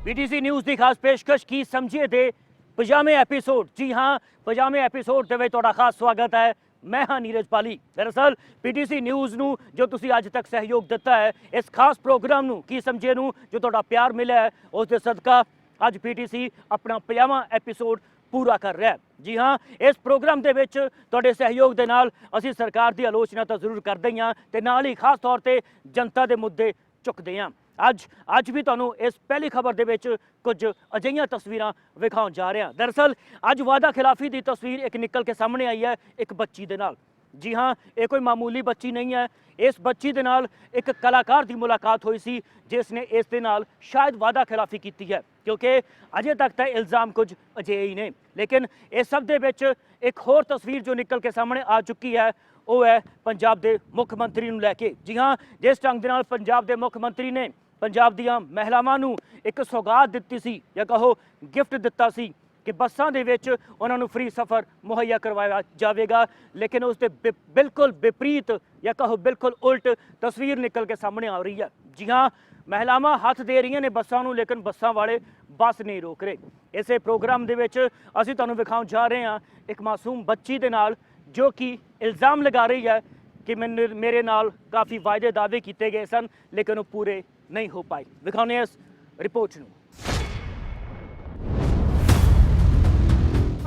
PTC news की खास पेशकश की समझिए दे पजामे एपीसोड। जी हाँ, पजामे एपीसोड ਦੇ ਵਿੱਚ ਤੁਹਾਡਾ ਖਾਸ ਸਵਾਗਤ ਹੈ। मैं हाँ नीरज पाली। दरअसल पीटीसी न्यूज़ ਨੂੰ जो ਤੁਸੀਂ ਅੱਜ ਤੱਕ ਸਹਿਯੋਗ ਦਿੱਤਾ ਹੈ ਇਸ ਖਾਸ ਪ੍ਰੋਗਰਾਮ ਨੂੰ ਕੀ ਸਮਝੇ ਨੂੰ ਜੋ ਤੁਹਾਡਾ ਪਿਆਰ ਮਿਲਿਆ ਹੈ ਉਸ ਦੇ ਸਦਕਾ ਅੱਜ ਪੀਟੀਸੀ ਆਪਣਾ 50ਵਾਂ ਐਪੀਸੋਡ पूरा कर रहा है। जी हाँ, इस प्रोग्राम के विच तुहाडे सहयोग के नाल असीं सरकार की आलोचना तो जरूर करते हैं ते नाल ही खास तौर पर जनता के मुद्दे चुकते हैं। अज भी तुहानूं इस पहली खबर दे विच कुछ अजिहियां तस्वीरां विखाउण जा रहे हैं। दरअसल अज वादा खिलाफी की तस्वीर एक निकल के सामने आई है एक बच्ची दे नाल। जी हाँ, ये कोई मामूली बच्ची नहीं है। इस बच्ची दे नाल एक कलाकार की मुलाकात हुई सी जिसने इस दे नाल शायद वादा खिलाफी की है, क्योंकि अजे तक तो इल्ज़ाम कुछ अजिहे ही ने। लेकिन इस सब दे विच एक होर तस्वीर जो निकल के सामने आ चुकी है वो है पंजाब के मुख मंत्री नूं लैके। जी हाँ, जिस ढंग दे नाल पंजाब के मुख मंत्री ने पंजाब दीआं महिलावां नूं एक सौगात दित्ती सी या कहो गिफ्ट दिता सी कि बसां दे विच उन्हां नूं फ्री सफ़र मुहैया करवाया जाएगा। लेकिन उसके बिल्कुल विपरीत या कहो बिल्कुल उल्ट तस्वीर निकल के सामने आ रही है। जी हाँ, महिलावां हाथ दे रही ने बसां नूं, लेकिन बसां वाले बस नहीं रोक रहे। इसे प्रोग्राम दे विच असीं तुहानूं विखाउण जा रहे हैं एक मासूम बच्ची दे नाल जो कि इल्ज़ाम लगा रही है कि मेरे नाल काफ़ी वायदे दावे किए गए सन लेकिन वो पूरे नहीं हो पाए। विखाने इस रिपोर्ट नूं।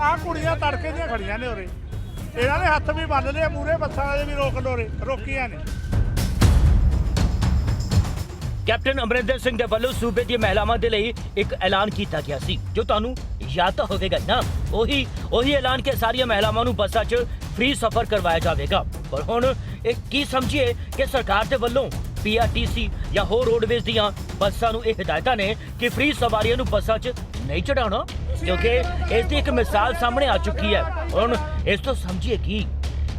आ कुड़ियां तड़के ਦੀਆਂ ਖੜੀਆਂ ਨੇ ਉਰੇ, ਇਹਨਾਂ ਨੇ ਹੱਥ ਵੀ ਬੰਨ ਲਏ, ਮੂਰੇ ਬੱਸਾਂ ਵਾਲੇ ਵੀ ਰੋਕੀਆਂ ਨੇ। कैप्टन अमरिंदर सिंह ਦੇ ਵੱਲੋਂ सूबे ਦੀਆਂ ਮਹਿਲਾਵਾਂ ਦੇ ਲਈ ਇੱਕ ਐਲਾਨ ਕੀਤਾ ਗਿਆ ਸੀ ਜੋ ਤੁਹਾਨੂੰ याद तो होगा ना। वही ऐलान के सारिया महिलावां नूं बसां च फ्री सफर करवाया जाएगा। पर हुण एक की समझिए कि सरकार दे वल्लों PRTC या होर रोडवेज दीआं बसां नूं इह हिदायतां ने कि फ्री सवारियां नूं बसां च नहीं चढ़ाउणा, क्योंकि इसकी एक मिसाल सामने आ चुकी है। हुण इस तो समझिए कि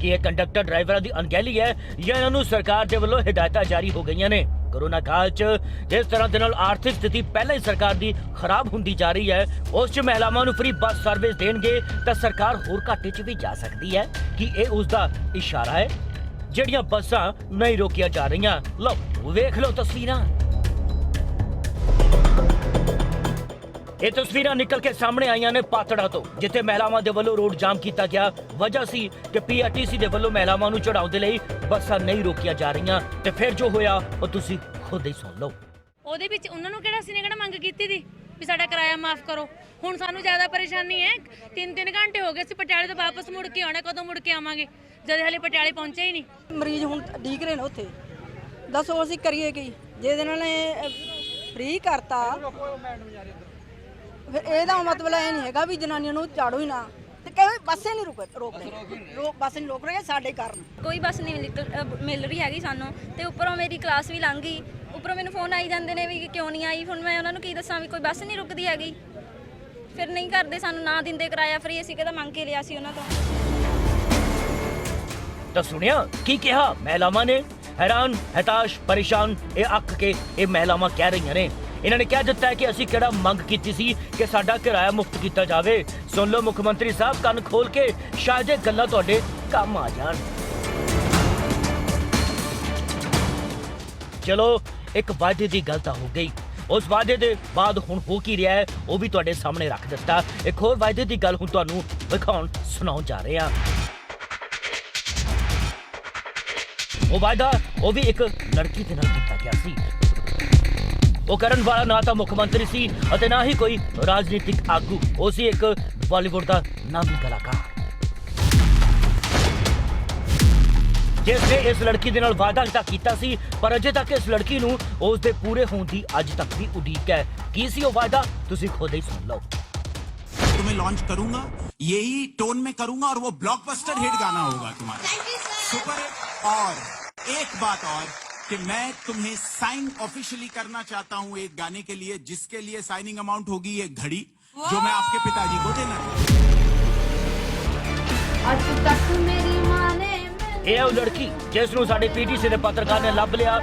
यह कंडक्टर ड्राइवरां दी अनगहली है या इन्हां नूं सरकार दे वल्लों हिदायतां जारी हो गईयां ने। कोरोना काल च जिस तरह के आर्थिक स्थिति पहले ही सरकार की खराब होंदी जा रही है, उस च महिलावां नूं फ्री बस सर्विस देणगे तो सरकार होर घाटे च भी जा सकती है कि यह उसका इशारा है। जिहड़ियां बसां नहीं रोकिया जा रही, लो वेख लो तस्वीरां। ये तस्वीरां निकल के सामने आईयां ने पातड़ा तो, जिथे महिलावां दे वल्लों रोड जाम किया गया। वजह सी कि PRTC दे वल्लों महिलावां नूं चढ़ाउण दे लई बसां नहीं रोकिया जा रही ते फिर जो होया वो तुसीं खुद ही सुन लो। ਉਹਦੇ ਵਿੱਚ ਉਹਨਾਂ ਨੂੰ ਕਿਹੜਾ ਸੀ ਨੇ ਕਿਹੜਾ ਮੰਗ ਕੀਤੀ ਸੀ ਵੀ ਸਾਡਾ ਕਿਰਾਇਆ ਮਾਫ ਕਰੋ। ਹੁਣ ਸਾਨੂੰ ਜ਼ਿਆਦਾ ਪਰੇਸ਼ਾਨੀ ਹੈ, 3-3 ਘੰਟੇ ਹੋ ਗਏ ਸੀ ਪਟਿਆਲੇ ਤੋਂ ਵਾਪਸ ਮੁੜ ਕੇ ਆਉਣਾ, ਕਦੋਂ ਮੁੜ ਕੇ ਆਵਾਂਗੇ ਜਦ ਹਲੇ ਪਟਿਆਲੇ ਪਹੁੰਚੇ ਹੀ ਨਹੀਂ। ਮਰੀਜ਼ ਹੁਣ ਡੀਕ ਰਹੇ ਨੇ ਉੱਥੇ, ਦੱਸੋ ਅਸੀਂ ਕਰੀਏ ਕੀ ਜੇ ਇਹਨਾਂ ਨੇ ਫ੍ਰੀ ਕਰਤਾ। ਫਿਰ ਇਹਦਾ ਮਤਲਬ ਇਹ ਨਹੀਂ ਹੈਗਾ ਵੀ ਜਨਾਨੀਆਂ ਨੂੰ ਝਾੜੂ ਹੀ ਨਾ ਤੇ ਕਹੇ ਬੱਸੇ ਨਹੀਂ ਰੋਕ ਰਹੇ, ਬੱਸ ਨਹੀਂ ਰੋਕ ਰਹੇ ਸਾਡੇ ਕਾਰਨ। ਕੋਈ ਬੱਸ ਨਹੀਂ ਮਿਲ ਰਹੀ ਹੈਗੀ ਸਾਨੂੰ ਤੇ ਉੱਪਰੋਂ ਮੇਰੀ ਕਲਾਸ ਵੀ ਲੰਘ ਗਈ, ਉੱਪਰੋਂ ਮੈਨੂੰ ਫੋਨ ਆਈ ਜਾਂਦੇ ਨੇ ਵੀ ਕਿਉਂ ਨਹੀਂ ਆਈ। ਹੁਣ ਮੈਂ ਉਹਨਾਂ ਨੂੰ ਕੀ ਦੱਸਾਂ ਵੀ ਕੋਈ ਬੱਸ ਨਹੀਂ ਰੁਕਦੀ ਹੈਗੀ। ਫਿਰ ਨਹੀਂ ਕਰਦੇ, ਸਾਨੂੰ ਨਾ ਦਿੰਦੇ ਕਿਰਾਇਆ ਫ੍ਰੀ, ਅਸੀਂ ਕਿਹਦਾ ਮੰਗ ਕੇ ਲਿਆ ਸੀ ਉਹਨਾਂ ਤੋਂ। तो सुनिया की कहा महिलावां ने? हैरान हताश परेशान ये अख के ये महिलावां कह रही ने। इन्होंने कह दिता है कि असीं किहड़ा मंग कीती सी कि साडा किराया मुफ्त किया जाए। सुन लो मुख मंत्री साहब, कान खोल के, शायद ये गल्लां तुहाडे काम आ जाण। चलो एक वादे की गल तां हो गई, उस वादे के बाद हुण हो की रहा है वो भी तुहाडे सामने रख दिता। एक होर वादे की गल हुण तुहानूं विखाउण सुणाउण जा रहे हैं। वो वायदा वो भी एक लड़की के नाल कीता गया सी। वो करन वाला ना तो मुख मंत्री सी अते ना ही कोई राजनीतिक आगू, वो सी एक बॉलीवुड का नामी कलाकार जिसने इस लड़की दे नाल वादा तां कीता सी, पर अजे तक इस लड़की नूं उस दे पूरे होण दी अज तक भी उड़ीक है। की सी वो वादा तुसीं खुद ही सुन लो। तुम्हें लॉन्च करूंगा, यही टोन में करूंगा और वो ब्लॉकबस्टर हिट गाना होगा तुम्हारा, सुपर हिट। और एक बात और कि मैं तुम्हें साइन ऑफिशियली करना चाहता हूं एक गाने के लिए, जिसके लिए साइनिंग अमाउंट होगी एक घड़ी जो मैं आपके पिताजी को देना चाहता हूं। लड़की जिसनूं साडे PTC दे पत्रकार ने लभ लिया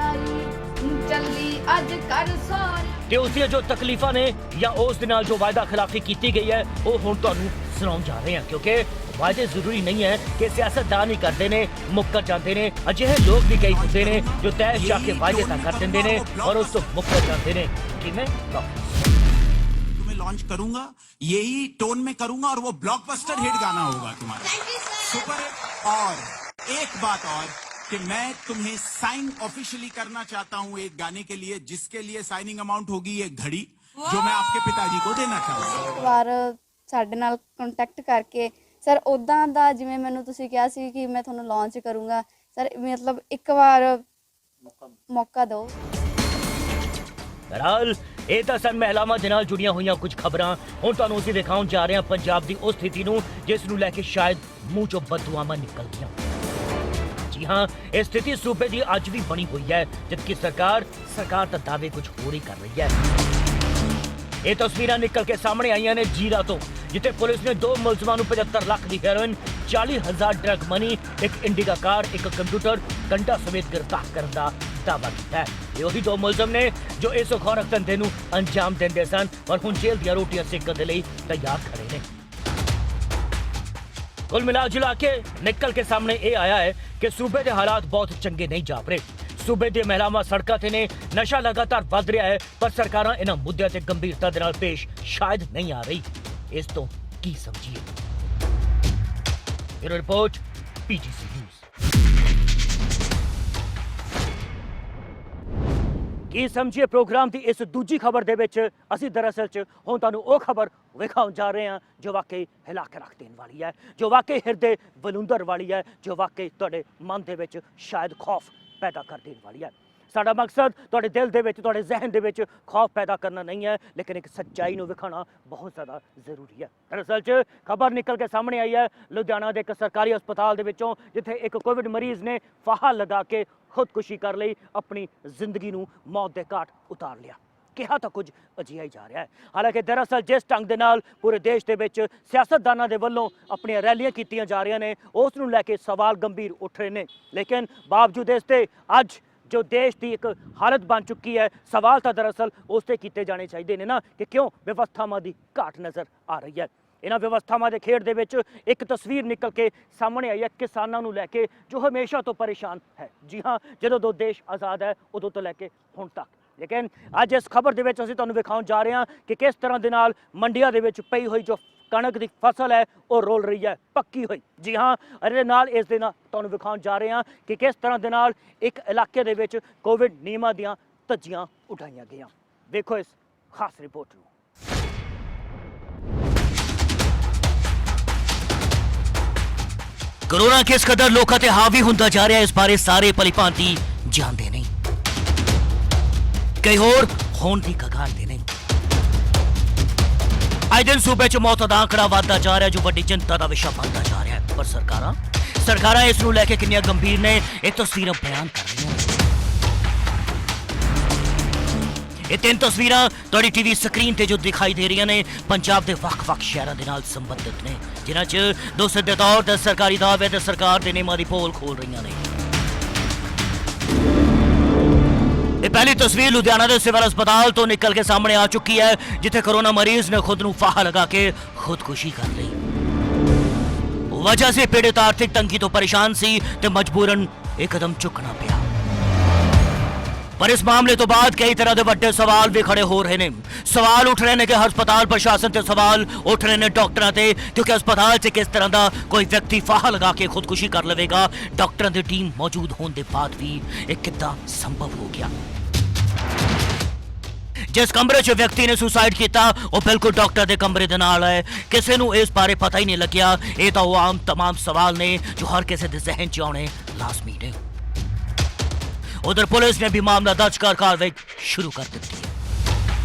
ते उसदियां जो तकलीफां ने या उस दे नाल जो वायदा खिलाफी की गई है वो हुण तुहानूं सुणाउण जा रहे हैं, क्योंकि वायदे जरूरी नहीं है कि सियासतदान ही करते हैं, मुक्कर जाते हैं। अजिहे लोग भी कई होंदे ने जो तय चाह के वायदे तां कर देंदे ने और उस तो मुक्कर जाते हैं। किवें लॉन्च करूंगा, यही टोन में करूंगा और वो ब्लॉकबस्टर हिट गाना होगा तुम्हारा, सुपर हिट। और एक बात और कि मैं तुम्हें साइन ऑफिशियली करना चाहता हूं एक गाने के लिए, जिसके लिए साइनिंग अमाउंट होगी एक घड़ी, जो मैं आपके पिताजी को देना चाहूंगा। ਇੱਕ ਵਾਰ ਸਾਡੇ ਨਾਲ ਕੰਟੈਕਟ ਕਰਕੇ ਸਰ ਉਦਾਂ ਦਾ ਜਿਵੇਂ ਮੈਨੂੰ ਤੁਸੀਂ ਕਿਹਾ ਸੀ ਕਿ ਮੈਂ ਤੁਹਾਨੂੰ ਲਾਂਚ ਕਰੂੰਗਾ ਸਰ, ਮਤਲਬ ਇੱਕ ਵਾਰ ਮੌਕਾ ਦਿਓ। ਬਹਰਾਲ ਇਹ ਤਾਂ ਸਨ ਮਹਿਲਾਵਾਂ ਦੇ ਨਾਲ ਜੁੜੀਆਂ ਹੋਈਆਂ ਕੁਝ ਖਬਰਾਂ। ਹੁਣ ਤੁਹਾਨੂੰ ਅਸੀਂ ਦਿਖਾਉਣ ਜਾ ਰਹੇ ਹਾਂ ਪੰਜਾਬ ਦੀ ਉਸ ਸਥਿਤੀ ਨੂੰ ਜਿਸ ਨੂੰ ਲੈ ਕੇ ਸ਼ਾਇਦ ਮੂੰਹ ਚੋਂ ਬਦਦੁਆਵਾਂ ਨਿਕਲਦੀਆਂ। ਜੀ ਹਾਂ, ਇਹ ਸਥਿਤੀ ਸੂਬੇ ਦੀ ਅੱਜ ਵੀ ਬਣੀ ਹੋਈ ਹੈ, ਜਦਕਿ ਸਰਕਾਰ ਤਾਂ ਦਾਅਵੇ ਕੁਝ ਹੋਰ ਹੀ ਕਰ ਰਹੀ ਹੈ। ਇਹ ਤਸਵੀਰਾਂ ਨਿਕਲ ਕੇ ਸਾਹਮਣੇ ਆਈਆਂ ਨੇ ਜੀਰਾ ਤੋਂ, ਜਿੱਥੇ ਪੁਲਿਸ ਨੇ 2 ਮੁਲਜ਼ਮਾਂ ਨੂੰ 75 ਲੱਖ ਦੀ ਹੈਰੋਇਨ, 40,000 ਡਰਗ ਮਨੀ, ਇੱਕ ਇੰਡੀਗਾ ਕਾਰ, ਇੱਕ ਕੰਪਿਊਟਰ, ਕੰਡਾ ਸਮੇਤ ਗ੍ਰਿਫਤਾਰ ਕਰਨ ਦਾ ਦਾਅਵਾ ਕੀਤਾ ਹੈ। ਇਹ ਉਹੀ 2 ਮੁਲਜ਼ਮ ਨੇ ਜੋ ਇਸ ਖੌਰਕ ਧੰਦੇ ਨੂੰ ਅੰਜਾਮ ਦਿੰਦੇ ਸਨ ਪਰ ਹੁਣ ਜੇਲ੍ਹ ਦੀਆਂ ਰੋਟੀਆਂ ਸੇਕਣ ਦੇ ਲਈ ਤਿਆਰ ਖੜੇ ਨੇ। ਕੁੱਲ ਮਿਲਾ ਜੁਲਾ ਕੇ ਨਿਕਲ ਕੇ ਸਾਹਮਣੇ ਇਹ ਆਇਆ ਹੈ ਕਿ ਸੂਬੇ ਦੇ ਹਾਲਾਤ ਬਹੁਤ ਚੰਗੇ ਨਹੀਂ ਜਾਪ ਰਹੇ। ਸੂਬੇ ਦੀਆਂ ਮਹਿਲਾਵਾਂ ਸੜਕਾਂ ਤੇ ਨੇ, ਨਸ਼ਾ ਲਗਾਤਾਰ ਵੱਧ ਰਿਹਾ ਹੈ ਪਰ ਸਰਕਾਰਾਂ ਇਹਨਾਂ ਮੁੱਦਿਆਂ ਤੇ ਗੰਭੀਰਤਾ ਦੇ ਨਾਲ ਪੇਸ਼ ਸ਼ਾਇਦ ਨਹੀਂ ਆ ਰਹੀ। ਇਸ ਤੋਂ ਕੀ ਸਮਝੀਏ? ਇਹ ਰਿਪੋਰਟ ਪੀਟੀਸੀ ਨਿਊਜ਼। ਕੀ ਸਮਝੀਏ ਪ੍ਰੋਗਰਾਮ ਦੀ ਇਸ ਦੂਜੀ ਖਬਰ ਦੇ ਵਿੱਚ ਅਸੀਂ ਦਰਅਸਲ 'ਚ ਹੁਣ ਤੁਹਾਨੂੰ ਉਹ ਖਬਰ ਵਿਖਾਉਣ ਜਾ ਰਹੇ ਹਾਂ ਜੋ ਵਾਕਈ ਹਿਲਾ ਕੇ ਰੱਖ ਦੇਣ ਵਾਲੀ ਹੈ, ਜੋ ਵਾਕਈ ਹਿਰਦੇ ਬਲੂੰਦਰ ਵਾਲੀ ਹੈ, ਜੋ ਵਾਕਈ ਤੁਹਾਡੇ ਮਨ ਦੇ ਵਿੱਚ ਸ਼ਾਇਦ ਖੌਫ ਪੈਦਾ ਕਰ ਦੇਣ ਵਾਲੀ ਹੈ। ਸਾਡਾ ਮਕਸਦ ਤੁਹਾਡੇ ਦਿਲ ਦੇ ਵਿੱਚ, ਤੁਹਾਡੇ ਜ਼ਿਹਨ ਦੇ ਵਿੱਚ ਖੌਫ ਪੈਦਾ ਕਰਨਾ ਨਹੀਂ ਹੈ, ਲੇਕਿਨ ਇੱਕ ਸੱਚਾਈ ਨੂੰ ਵਿਖਾਉਣਾ ਬਹੁਤ ਜ਼ਿਆਦਾ ਜ਼ਰੂਰੀ ਹੈ। ਦਰਅਸਲ 'ਚ ਖਬਰ ਨਿਕਲ ਕੇ ਸਾਹਮਣੇ ਆਈ ਹੈ ਲੁਧਿਆਣਾ ਦੇ ਇੱਕ ਸਰਕਾਰੀ ਹਸਪਤਾਲ ਦੇ ਵਿੱਚੋਂ, ਜਿੱਥੇ ਇੱਕ ਕੋਵਿਡ ਮਰੀਜ਼ ਨੇ ਫਾਹਾ ਲਗਾ ਕੇ ਖੁਦਕੁਸ਼ੀ ਕਰ ਲਈ, ਆਪਣੀ ਜ਼ਿੰਦਗੀ ਨੂੰ ਮੌਤ ਦੇ ਘਾਟ ਉਤਾਰ ਲਿਆ। ਕਿਹਾ ਤਾਂ ਕੁਝ ਅਜਿਹਾ ਹੀ ਜਾ ਰਿਹਾ ਹੈ। ਹਾਲਾਂਕਿ ਦਰਅਸਲ ਜਿਸ ਢੰਗ ਦੇ ਨਾਲ ਪੂਰੇ ਦੇਸ਼ ਦੇ ਵਿੱਚ ਸਿਆਸਤਦਾਨਾਂ ਦੇ ਵੱਲੋਂ ਆਪਣੀਆਂ ਰੈਲੀਆਂ ਕੀਤੀਆਂ ਜਾ ਰਹੀਆਂ ਨੇ, ਉਸ ਨੂੰ ਲੈ ਕੇ ਸਵਾਲ ਗੰਭੀਰ ਉੱਠ ਰਹੇ ਨੇ, ਲੇਕਿਨ ਬਾਵਜੂਦ ਇਸ ਦੇ ਅੱਜ ਜੋ ਦੇਸ਼ ਦੀ ਇੱਕ ਹਾਲਤ ਬਣ ਚੁੱਕੀ ਹੈ, ਸਵਾਲ ਤਾਂ ਦਰਅਸਲ ਉਸ ਤੇ ਕੀਤੇ ਜਾਣੇ ਚਾਹੀਦੇ ਨੇ ਨਾ ਕਿ ਕਿਉਂ ਵਿਵਸਥਾਵਾਂ ਦੀ ਘਾਟ ਨਜ਼ਰ ਆ ਰਹੀ ਹੈ। ਇਹਨਾਂ ਵਿਵਸਥਾਵਾਂ ਦੇ ਖੇਡ ਦੇ ਵਿੱਚ ਇੱਕ ਤਸਵੀਰ ਨਿਕਲ ਕੇ ਸਾਹਮਣੇ ਆਈ ਹੈ ਕਿਸਾਨਾਂ ਨੂੰ ਲੈ ਕੇ, ਜੋ ਹਮੇਸ਼ਾ ਤੋਂ ਪਰੇਸ਼ਾਨ ਹੈ। ਜੀ ਹਾਂ, ਜਦੋਂ ਤੋਂ ਦੇਸ਼ ਆਜ਼ਾਦ ਹੈ ਉਦੋਂ ਤੋਂ ਲੈ ਕੇ ਹੁਣ ਤੱਕ। ਲੇਕਿਨ ਅੱਜ ਇਸ ਖਬਰ ਦੇ ਵਿੱਚ ਅਸੀਂ ਤੁਹਾਨੂੰ ਵਿਖਾਉਣ ਜਾ ਰਹੇ ਹਾਂ ਕਿ ਕਿਸ ਤਰ੍ਹਾਂ ਦੇ ਨਾਲ ਮੰਡੀਆਂ ਦੇ ਵਿੱਚ ਪਈ ਹੋਈ ਜੋ ਕਣਕ ਦੀ ਫਸਲ ਹੈ ਉਹ ਰੋਲ ਰਹੀ ਹੈ, ਪੱਕੀ ਹੋਈ। ਜੀ ਹਾਂ, ਇਹਦੇ ਨਾਲ ਇਸ ਦੇ ਨਾਲ ਤੁਹਾਨੂੰ ਵਿਖਾਉਣ ਜਾ ਰਹੇ ਹਾਂ ਕਿ ਕਿਸ ਤਰ੍ਹਾਂ ਦੇ ਨਾਲ ਇੱਕ ਇਲਾਕੇ ਦੇ ਵਿੱਚ ਕੋਵਿਡ ਨਿਯਮਾਂ ਦੀਆਂ ਧੱਜੀਆਂ ਉਡਾਈਆਂ ਗਈਆਂ। ਵੇਖੋ ਇਸ ਖਾਸ ਰਿਪੋਰਟ ਨੂੰ। ਕੋਰੋਨਾ ਕਿਸ ਕਦਰ ਲੋਕਾਂ ਤੇ ਹਾਵੀ ਹੁੰਦਾ ਜਾ ਰਿਹਾ, ਇਸ ਬਾਰੇ ਸਾਰੇ ਭਲੀ ਭਾਂਤੀ ਜਾਣਦੇ ਨਹੀਂ, ਕਈ ਹੋਰ ਹੋਣ ਦੀ ਕਗਾਰ ਤੇ ਨਹੀਂ। ਆਏ ਦਿਨ ਸੂਬੇ 'ਚ ਮੌਤਾਂ ਦਾ ਆંકੜਾ ਵਧਦਾ ਜਾ ਰਿਹਾ, ਜੋ ਵੱਡੀ ਚਿੰਤਾ ਦਾ ਵਿਸ਼ਾ ਬਣਦਾ ਜਾ ਰਿਹਾ ਹੈ। ਪਰ ਸਰਕਾਰਾਂ ਇਸ ਨੂੰ ਲੈ ਕੇ ਕਿੰਨੀਆਂ ਗੰਭੀਰ ਨੇ, ਇਹ ਤਸਵੀਰਾਂ ਬਿਆਨ ਕਰ ਰਹੀਆਂ ਨੇ। ਇਹ 3 ਤਸਵੀਰਾਂ ਤੁਹਾਡੀ ਟੀਵੀ ਸਕਰੀਨ ਤੇ ਜੋ ਦਿਖਾਈ ਦੇ ਰਹੀਆਂ ਨੇ, ਪੰਜਾਬ ਦੇ ਵੱਖ-ਵੱਖ ਸ਼ਹਿਰਾਂ ਦੇ ਨਾਲ ਸੰਬੰਧਿਤ ਨੇ, ਜਿਨ੍ਹਾਂ 'ਚ ਦੋ ਸਿੱਧੇ ਤੌਰ ਤੇ ਸਰਕਾਰੀ ਦਾਅਵੇ ਤੇ ਸਰਕਾਰ ਦੇ ਨਿਯਮਾਂ ਦੀ ਪੋਲ ਖੋਲ ਰਹੀਆਂ ਨੇ। ਇਹ ਪਹਿਲੀ ਤਸਵੀਰ ਲੁਧਿਆਣਾ ਦੇ ਸਿਵਲ ਹਸਪਤਾਲ ਤੋਂ ਨਿਕਲ ਕੇ ਸਾਹਮਣੇ ਆ ਚੁੱਕੀ ਹੈ, ਜਿੱਥੇ ਕੋਰੋਨਾ ਮਰੀਜ਼ ਨੇ ਖੁਦ ਨੂੰ ਫਾਹਾ ਲਗਾ ਕੇ ਖੁਦਕੁਸ਼ੀ ਕਰ ਲਈ। ਵਜ੍ਹਾ ਸੀ ਪੀੜਤ ਆਰਥਿਕ ਤੰਗੀ ਤੋਂ ਪਰੇਸ਼ਾਨ ਸੀ ਤੇ ਮਜਬੂਰਨ ਇਹ ਕਦਮ ਚੁੱਕਣਾ ਪਿਆ। ਪਰ ਇਸ ਮਾਮਲੇ ਤੋਂ ਬਾਅਦ ਕਈ ਤਰ੍ਹਾਂ ਦੇ ਵੱਡੇ ਸਵਾਲ ਵੀ ਖੜੇ ਹੋ ਰਹੇ ਨੇ। ਸਵਾਲ ਉੱਠ ਰਹੇ ਨੇ ਕਿ ਹਸਪਤਾਲ ਪ੍ਰਸ਼ਾਸਨ ਤੇ ਸਵਾਲ ਉੱਠ ਰਹੇ ਨੇ ਡਾਕਟਰਾਂ ਤੇ, ਕਿਉਂਕਿ ਹਸਪਤਾਲ 'ਚ ਕਿਸ ਤਰ੍ਹਾਂ ਦਾ ਕੋਈ ਵਿਅਕਤੀ ਫਾਹਾ ਲਗਾ ਕੇ ਖੁਦਕੁਸ਼ੀ ਕਰ ਲਵੇਗਾ। ਡਾਕਟਰਾਂ ਦੀ ਟੀਮ ਮੌਜੂਦ ਹੋਣ ਦੇ ਬਾਅਦ ਵੀ ਇਹ ਕਿੱਦਾਂ ਸੰਭਵ ਹੋ ਗਿਆ? ਜਿਸ ਕਮਰੇ 'ਚ ਵਿਅਕਤੀ ਨੇ ਸੁਸਾਈਡ ਕੀਤਾ ਉਹ ਬਿਲਕੁਲ ਡਾਕਟਰ ਦੇ ਕਮਰੇ ਦੇ ਨਾਲ ਹੈ। ਕਿਸੇ ਨੂੰ ਇਸ ਬਾਰੇ ਪਤਾ ਹੀ ਨਹੀਂ ਲੱਗਿਆ। ਇਹ ਤਾਂ ਉਹ ਆਮ ਤਮਾਮ ਸਵਾਲ ਨੇ ਜੋ ਹਰ ਕਿਸੇ ਦੇ ਜ਼ਿਹਨ 'ਚ ਆਉਣੇ ਲਾਜ਼ਮੀ ਨੇ। ਉਧਰ ਪੁਲਿਸ ਨੇ ਵੀ ਮਾਮਲਾ ਦਰਜ ਕਰ ਕਾਰਵਾਈ ਸ਼ੁਰੂ ਕਰ ਦਿੱਤੀ ਹੈ।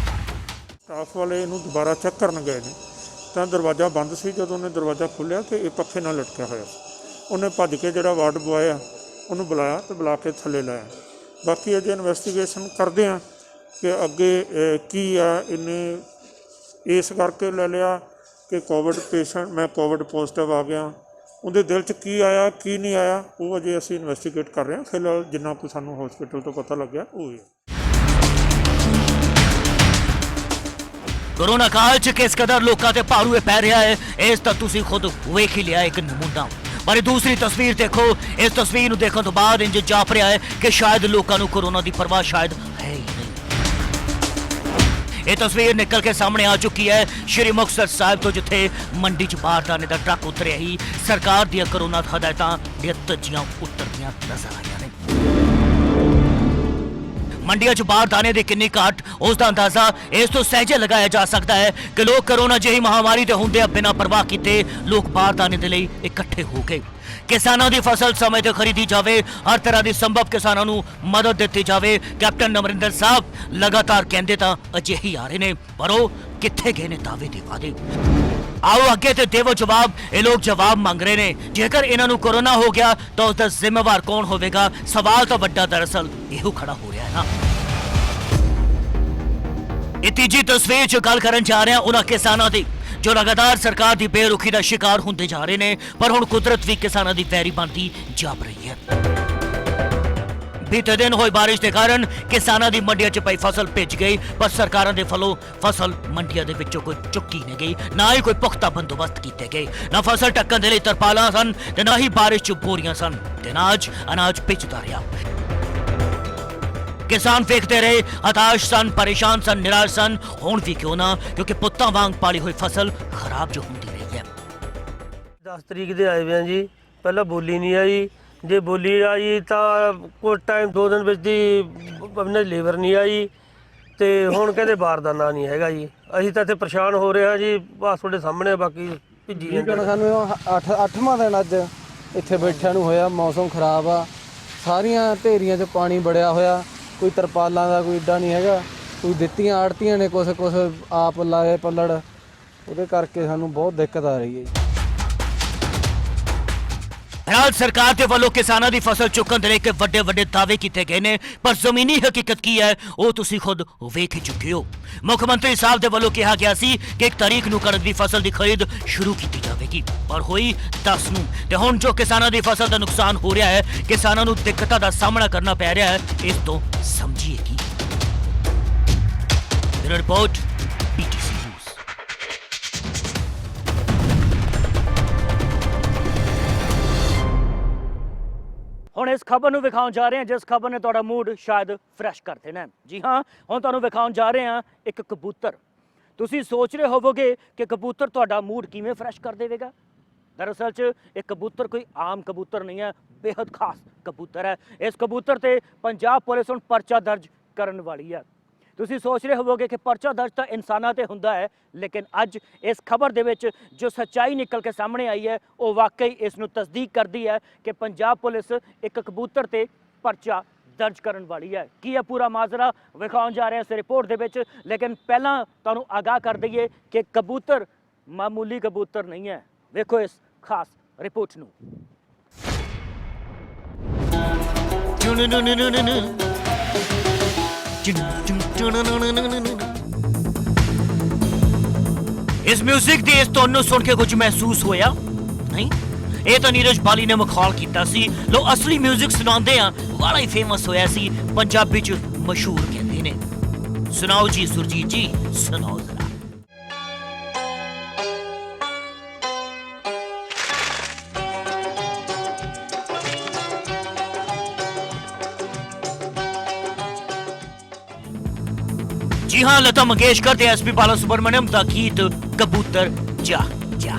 ਸਟਾਫ ਵਾਲੇ ਇਹਨੂੰ ਦੁਬਾਰਾ ਚੈੱਕ ਕਰਨ ਗਏ ਨੇ ਤਾਂ ਦਰਵਾਜ਼ਾ ਬੰਦ ਸੀ। ਜਦੋਂ ਉਹਨੇ ਦਰਵਾਜ਼ਾ ਖੋਲ੍ਹਿਆ ਤੇ ਇਹ ਪੱਖੇ ਨਾਲ ਲਟਕਿਆ ਹੋਇਆ ਸੀ। ਉਹਨੇ ਭੱਜ ਕੇ ਜਿਹੜਾ ਵਾਰਡ ਬੁਆਏ ਆ ਉਹਨੂੰ ਬੁਲਾਇਆ ਤੇ ਬੁਲਾ ਕੇ ਥੱਲੇ ਲਾਇਆ। ਬਾਕੀ ਅਜੇ ਇਨਵੈਸਟੀਗੇਸ਼ਨ ਕਰਦੇ ਆ ਕਿ ਅੱਗੇ ਕੀ ਆ। ਇਹਨੇ ਇਸ ਕਰਕੇ ਲੈ ਲਿਆ ਕਿ ਕੋਵਿਡ ਪੇਸ਼ੈਂਟ, ਮੈਂ ਕੋਵਿਡ ਪੋਜ਼ਿਟਿਵ ਆ ਗਿਆ। ਉਹਦੇ ਦਿਲ 'ਚ ਕੀ ਆਇਆ ਕੀ ਨਹੀਂ ਆਇਆ ਉਹ ਅਜੇ ਅਸੀਂ ਇਨਵੈਸਟੀਗੇਟ ਕਰ ਰਹੇ ਹਾਂ। ਫਿਲਹਾਲ ਜਿੰਨਾ ਕੁ ਸਾਨੂੰ ਹਸਪੀਟਲ ਤੋਂ ਪਤਾ ਲੱਗਿਆ ਉਹ ਹੀ ਹੈ। ਕੋਰੋਨਾ ਕਾਲ 'ਚ ਕਿਸ ਕਦਰ ਲੋਕਾਂ ਤੇ ਭਾਰੂ ਪੈ ਰਿਹਾ ਹੈ, ਇਸ ਤਾਂ ਤੁਸੀਂ ਖੁਦ ਵੇਖ ਹੀ ਲਿਆ ਇੱਕ ਨਮੂਨਾ। ਪਰ ਦੂਸਰੀ ਤਸਵੀਰ ਦੇਖੋ। ਇਸ ਤਸਵੀਰ ਨੂੰ ਦੇਖਣ ਤੋਂ ਬਾਅਦ ਇੰਜ ਜਾਪ ਰਿਹਾ ਹੈ ਕਿ ਸ਼ਾਇਦ ਲੋਕਾਂ ਨੂੰ ਕੋਰੋਨਾ ਦੀ ਪਰਵਾਹ ਸ਼ਾਇਦ ਹੈ ਹੀ ਨਹੀਂ। ਇਹ ਤਸਵੀਰ ਨਿਕਲ ਕੇ ਸਾਹਮਣੇ ਆ ਚੁੱਕੀ ਹੈ ਸ਼੍ਰੀ ਮੁਕਤਸਰ ਸਾਹਿਬ ਤੋਂ, ਜਿੱਥੇ ਮੰਡੀ 'ਚ ਬਾਰਦਾਨੇ ਦਾ ਟਰੱਕ ਉਤਰਿਆ ਹੀ ਸਰਕਾਰ ਦੀਆਂ ਕਰੋਨਾ ਹਦਾਇਤਾਂ ਦੀਆਂ ਧੱਜੀਆਂ ਉਤਰਦੀਆਂ ਨਜ਼ਰ ਆਈਆਂ ਨੇ। ਮੰਡੀਆਂ 'ਚ ਬਾਰਦਾਨੇ ਦੀ ਕਿੰਨੀ ਘਾਟ, ਉਸ ਦਾ ਅੰਦਾਜ਼ਾ ਇਸ ਤੋਂ ਸਹਿਜੇ ਲਗਾਇਆ ਜਾ ਸਕਦਾ ਹੈ ਕਿ ਲੋਕ ਕਰੋਨਾ ਜਿਹੀ ਮਹਾਮਾਰੀ ਦੇ ਹੁੰਦਿਆਂ ਬਿਨਾਂ ਪਰਵਾਹ ਕੀਤੇ ਲੋਕ ਬਾਰਦਾਨੇ ਦੇ ਲਈ ਇਕੱਠੇ ਹੋ ਗਏ। ਕਿਸਾਨਾਂ ਦੀ ਫਸਲ ਸਮੇਂ ਤੇ ਖਰੀਦੀ ਜਾਵੇ, ਹਰ ਤਰ੍ਹਾਂ ਦੀ ਸੰਭਵ ਕਿਸਾਨਾਂ ਨੂੰ ਮਦਦ ਦਿੱਤੀ ਜਾਵੇ। ਕੈਪਟਨ ਅਮਰਿੰਦਰ ਸਾਹਿਬ ਲਗਾਤਾਰ ਕਹਿੰਦੇ ਤਾਂ ਅਜਿਹੀ ਆ ਰਹੇ ਨੇ, ਪਰ ਉਹ ਕਿੱਥੇ ਗਏ ਨੇ ਦਾਅਵੇ ਦੇ ਵਾਅਦੇ। ਆਓ ਅੱਗੇ ਤੇ ਦੇਵੋ ਜਵਾਬ। ਇਹ ਲੋਕ ਜਵਾਬ ਮੰਗ ਰਹੇ ਨੇ। ਜੇਕਰ ਇਹਨਾਂ ਨੂੰ ਕੋਰੋਨਾ ਹੋ ਗਿਆ ਤਾਂ ਉਸ ਦਾ ਜ਼ਿੰਮੇਵਾਰ ਕੌਣ ਹੋਵੇਗਾ? ਸਵਾਲ ਤਾਂ ਵੱਡਾ ਦਰਅਸਲ ਇਹੋ ਖੜਾ ਹੋ ਰਿਹਾ ਹੈ ਨਾ। ਇਹ ਤੀਜੀ ਤਸਵੀਰ 'ਚ ਗੱਲ ਕਰਨ ਜਾ ਰਹੇ ਹਾਂ ਉਹਨਾਂ ਕਿਸਾਨਾਂ ਦੀ ਜੋ ਲਗਾਤਾਰ ਸਰਕਾਰ ਦੀ ਬੇਰੁਖੀ ਦਾ ਸ਼ਿਕਾਰ ਹੁੰਦੇ ਜਾ ਰਹੇ ਨੇ, ਪਰ ਹੁਣ ਕੁਦਰਤ ਵੀ ਕਿਸਾਨਾਂ ਦੀ ਵੈਰੀ ਬਣਦੀ ਜਾਪ ਰਹੀ ਹੈ। ਬੀਤੇ ਦਿਨ ਹੋਈ ਬਾਰਿਸ਼ ਦੇ ਕਾਰਨ ਕਿਸਾਨਾਂ ਦੀ ਮੰਡੀਆਂ 'ਚ ਪਈ ਫਸਲ ਭਿੱਜ ਗਈ, ਪਰ ਸਰਕਾਰਾਂ ਦੇ ਵੱਲੋਂ ਫਸਲ ਮੰਡੀਆਂ ਦੇ ਵਿੱਚੋਂ ਕੋਈ ਚੁੱਕੀ ਨਹੀਂ ਗਈ, ਨਾ ਹੀ ਕੋਈ ਪੁਖਤਾ ਬੰਦੋਬਸਤ ਕੀਤੇ ਗਏ। ਨਾ ਫਸਲ ਢੱਕਣ ਦੇ ਲਈ ਤਰਪਾਲਾਂ ਸਨ ਤੇ ਨਾ ਹੀ ਬਾਰਿਸ਼ 'ਚ ਬੋਰੀਆਂ ਸਨ ਤੇ ਨਾ ਅਨਾਜ ਭਿੱਜਦਾ ਰਿਹਾ। किसान फेंकते रहे, हताश सन, परेशान सन, निराश सन। ਹੁਣ ਵੀ ਕਿਉਂ ਨਾ, ਕਿਉਂਕਿ ਪੁੱਤਾਂ ਵਾਂਗ ਪਾਲੀ ਹੋਈ ਫਸਲ ਖਰਾਬ ਜੋ ਹੁੰਦੀ ਰਹੀ ਹੈ। 10 ਤਰੀਕ ਦੇ ਆਏ ਵੇ ਆ ਜੀ, ਪਹਿਲਾਂ ਬੋਲੀ ਨਹੀਂ ਆਈ। ਜੇ ਬੋਲੀ ਆਈ ਤਾਂ ਕੁਝ ਟਾਈਮ 2 ਦਿਨ ਵਿੱਚ ਦੀ ਆਪਣੇ ਲੇਬਰ ਨਹੀਂ ਆਈ ਤੇ ਹੁਣ ਕਹਿੰਦੇ ਬਾਰਦਾਨਾ ਨਹੀਂ ਹੈਗਾ ਜੀ। ਅਸੀਂ ਤਾਂ ਇੱਥੇ ਪਰੇਸ਼ਾਨ ਹੋ ਰਹੇ ਹਾਂ ਜੀ, ਬਸ ਤੁਹਾਡੇ ਸਾਹਮਣੇ। ਬਾਕੀ ਭਿੱਜੀ ਜਾਂਦੇ ਸਾਨੂੰ 8ਵਾਂ ਦਿਨ ਅੱਜ ਇੱਥੇ ਬੈਠਿਆਂ ਨੂੰ ਹੋਇਆ। ਮੌਸਮ ਖਰਾਬ ਆ, ਸਾਰੀਆਂ ਢੇਰੀਆਂ 'ਚ ਪਾਣੀ ਬੜਿਆ ਹੋਇਆ। ਕੋਈ ਤਰਪਾਲਾਂ ਦਾ ਕੋਈ ਏਡਾ ਨਹੀਂ ਹੈਗਾ, ਕੋਈ ਦਿੱਤੀਆਂ ਆੜਤੀਆਂ ਨੇ, ਕੁਛ ਆਪ ਲਾਏ ਪੱਲੜ, ਉਹਦੇ ਕਰਕੇ ਸਾਨੂੰ ਬਹੁਤ ਦਿੱਕਤ ਆ ਰਹੀ ਹੈ। ਰਾਜ ਸਰਕਾਰ ਦੇ ਵੱਲੋਂ ਕਿਸਾਨਾਂ ਦੀ ਫਸਲ ਚੁੱਕਣ ਦੇ ਲਈ ਕਿ ਵੱਡੇ ਵੱਡੇ ਦਾਅਵੇ ਕੀਤੇ ਗਏ ਨੇ, ਪਰ ਜ਼ਮੀਨੀ ਹਕੀਕਤ ਕੀ ਹੈ ਉਹ ਤੁਸੀਂ ਖੁਦ ਵੇਖ ਹੀ ਚੁੱਕੇ ਹੋ। ਮੁੱਖ ਮੰਤਰੀ ਸਾਹਿਬ ਦੇ ਵੱਲੋਂ ਕਿਹਾ ਗਿਆ ਸੀ ਕਿ 1 ਤਾਰੀਖ ਨੂੰ ਕਣਕ ਦੀ ਫਸਲ ਦੀ ਖਰੀਦ ਸ਼ੁਰੂ ਕੀਤੀ ਜਾਵੇਗੀ, ਪਰ ਹੋਈ 10 ਨੂੰ। ਤੇ ਹੁਣ ਜੋ ਕਿਸਾਨਾਂ ਦੀ ਫਸਲ ਦਾ ਨੁਕਸਾਨ ਹੋ ਰਿਹਾ ਹੈ, ਕਿਸਾਨਾਂ ਨੂੰ ਦਿੱਕਤਾਂ ਦਾ ਸਾਹਮਣਾ ਕਰਨਾ ਪੈ ਰਿਹਾ ਹੈ, ਇਸ ਤੋਂ ਸਮਝੀਏ ਕੀ। Report PTC news. ਹੁਣ ਇਸ ਖਬਰ ਨੂੰ ਵਿਖਾਉਣ ਜਾ ਰਹੇ ਹਾਂ ਜਿਸ ਖਬਰ ਨੇ ਤੁਹਾਡਾ ਮੂਡ ਸ਼ਾਇਦ ਫਰੈਸ਼ ਕਰ ਦੇਣਾ। ਜੀ ਹਾਂ, ਹੁਣ ਤੁਹਾਨੂੰ ਵਿਖਾਉਣ ਜਾ ਰਹੇ ਹਾਂ ਇੱਕ ਕਬੂਤਰ। ਤੁਸੀਂ ਸੋਚ ਰਹੇ ਹੋਵੋਗੇ ਕਿ ਕਬੂਤਰ ਤੁਹਾਡਾ ਮੂਡ ਕਿਵੇਂ ਫਰੈਸ਼ ਕਰ ਦੇਵੇਗਾ। ਦਰਅਸਲ 'ਚ ਇਹ ਕਬੂਤਰ ਕੋਈ ਆਮ ਕਬੂਤਰ ਨਹੀਂ ਹੈ, ਬੇहद ਖਾਸ ਕਬੂਤਰ ਹੈ। ਇਸ ਕਬੂਤਰ ਤੇ ਪੰਜਾਬ ਪੁਲਿਸ ਹੁਣ ਪਰਚਾ ਦਰਜ ਕਰਨ ਵਾਲੀ ਹੈ। ਤੁਸੀਂ ਸੋਚ ਰਹੇ ਹੋਵੋਗੇ ਕਿ ਪਰਚਾ ਦਰਜ ਤਾਂ ਇਨਸਾਨਾਂ ਤੇ ਹੁੰਦਾ ਹੈ, ਲੇਕਿਨ ਅੱਜ ਇਸ ਖਬਰ ਦੇ ਵਿੱਚ ਜੋ ਸੱਚਾਈ ਨਿਕਲ ਕੇ ਸਾਹਮਣੇ ਆਈ ਹੈ ਉਹ ਵਾਕਈ ਇਸ ਨੂੰ ਤਸਦੀਕ ਕਰਦੀ ਹੈ ਕਿ ਪੰਜਾਬ ਪੁਲਿਸ ਇੱਕ ਕਬੂਤਰ ਤੇ ਪਰਚਾ ਦਰਜ ਕਰਨ ਵਾਲੀ ਹੈ। ਕੀ ਹੈ ਪੂਰਾ ਮਾਜਰਾ ਵਿਖਾਉਣ ਜਾ ਰਹੇ ਹਾਂ ਇਸ ਰਿਪੋਰਟ ਦੇ ਵਿੱਚ, ਲੇਕਿਨ ਪਹਿਲਾਂ ਤੁਹਾਨੂੰ ਆਗਾਹ ਕਰ ਦਈਏ ਕਿ ਕਬੂਤਰ ਮਾਮੂਲੀ ਕਬੂਤਰ ਨਹੀਂ ਹੈ। ਵੇਖੋ ਇਸ ਖਾਸ ਰਿਪੋਰਟ ਨੂੰ। ਇਸ ਮਿਊਜ਼ਿਕ ਦੀ ਇਸ ਧੁਨ ਨੂੰ ਸੁਣ ਕੇ ਕੁਝ ਮਹਿਸੂਸ ਹੋਇਆ ਨਹੀਂ? ਇਹ ਤਾਂ ਨੀਰਜ ਬਾਲੀ ਨੇ ਮਖੌਲ ਕੀਤਾ ਸੀ। ਲੋ ਅਸਲੀ ਮਿਊਜ਼ਿਕ ਸੁਣਾਉਂਦੇ ਆ ਵਾਲਾ ਹੀ ਫੇਮਸ ਹੋਇਆ ਸੀ, ਪੰਜਾਬੀ ਚ ਮਸ਼ਹੂਰ ਕਹਿੰਦੇ ਨੇ। ਸੁਣਾਓ ਜੀ ਸੁਰਜੀਤ ਜੀ, ਸੁਣਾਓ ਜ਼ਰਾ। जी हाँ, लता मंगेशकर ते एसपी बालासुब्रमण्यम दा गीत कबूतर जा जा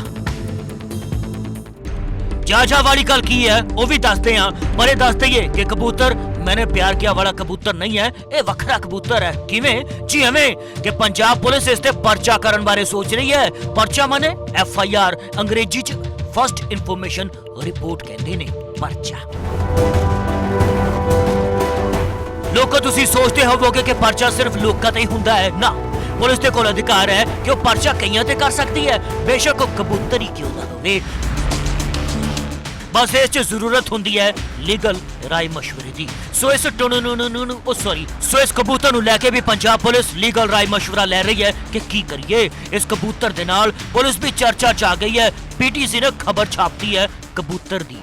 जा जा वाली गल की है वो भी दसते हैं, पर ये दस दईए कि कबूतर मैंने प्यार किया वाला कबूतर नहीं है, ये वखरा कबूतर है। किवें? जी हमें कि पंजाब पुलिस इस ते परचा करन बारे सोच रही है। परचा माने FIR, अंग्रेजी च फर्स्ट इंफॉर्मेशन रिपोर्ट कहते ने परचा। लोगों ਤੁਸੀਂ ਸੋਚਦੇ ਹੋਵੋਗੇ ਕਿ ਪਰਚਾ ਸਿਰਫ ਲੋਕਾਂ ਤੇ ਹੀ ਹੁੰਦਾ ਹੈ। ਨਾ, ਪੁਲਿਸ ਦੇ ਕੋਲ ਅਧਿਕਾਰ ਹੈ ਕਿ ਉਹ ਪਰਚਾ ਕਈਆਂ ਤੇ ਕਰ ਸਕਦੀ ਹੈ, ਬੇਸ਼ੱਕ ਉਹ ਕਬੂਤਰ ਹੀ ਕਿਉਂ ਨਾ ਹੋਵੇ। ਬਸ ਇਸ 'ਚ ਜ਼ਰੂਰਤ ਹੁੰਦੀ ਹੈ ਲੀਗਲ ਰਾਏ ਮਸ਼ਵਰੇ ਦੀ। ਸੋ ਇਸ ਇਸ ਕਬੂਤਰ ਨੂੰ ਲੈ ਕੇ ਵੀ ਪੰਜਾਬ ਪੁਲਿਸ ਲੀਗਲ ਰਾਏ ਮਸ਼ਵਰਾ ਲੈ ਰਹੀ ਹੈ ਕਿ ਕੀ ਕਰੀਏ। ਇਸ ਕਬੂਤਰ ਦੇ ਨਾਲ ਪੁਲਿਸ ਵੀ ਚਰਚਾ 'ਚ ਆ ਗਈ ਹੈ। PTC ਨੇ ਖਬਰ ਛਾਪਤੀ ਹੈ ਕਬੂਤਰ ਦੀ।